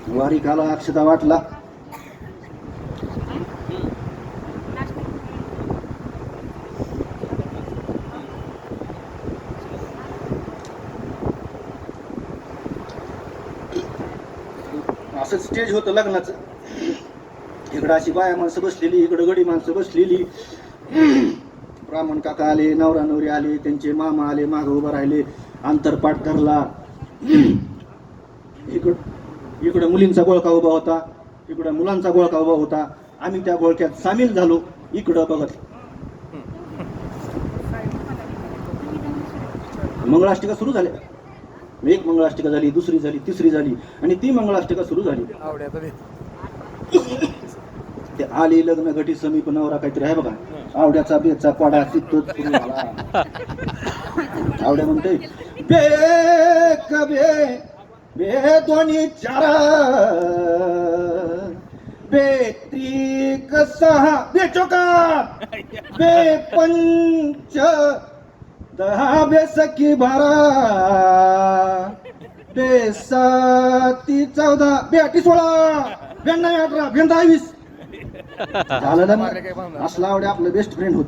वारिकाला अक्षता वाटला. असं स्टेज होतं लग्नाचं. इकडं अशी बाया माणसं बसलेली, इकडं गडी माणसं बसलेली. ब्राह्मण काका आले, नवरा नवरी आले, त्यांचे मामा आले, मागं उभं राहिले, अंतरपाठ धरला. इकडं मुलींचा गोळका उभा होता, इकडं मुलांचा गोळका उभा होता. आम्ही त्या गोळक्यात सामील झालो. इकडं बघत मंगळाष्टिका सुरू झाल्या. एक मंगळाष्टिका झाली, दुसरी झाली, तिसरी झाली, आणि ती मंगळाष्टिका सुरू झाली. ते आली लग्न घटी समीप नवरा काहीतरी आहे बघा, आवड्याचा बेचा पाडा चित्तोच सुरू झाला. आवड्या म्हणते बे कबे बे दोन्ही चारा बे त्रिक सहा बे चौका बे पंच दहा बे सखी बारा बे साती 14 बे 16 92 18 22 झालं ना. असला आवडे आपलं बेस्ट फ्रेंड होत.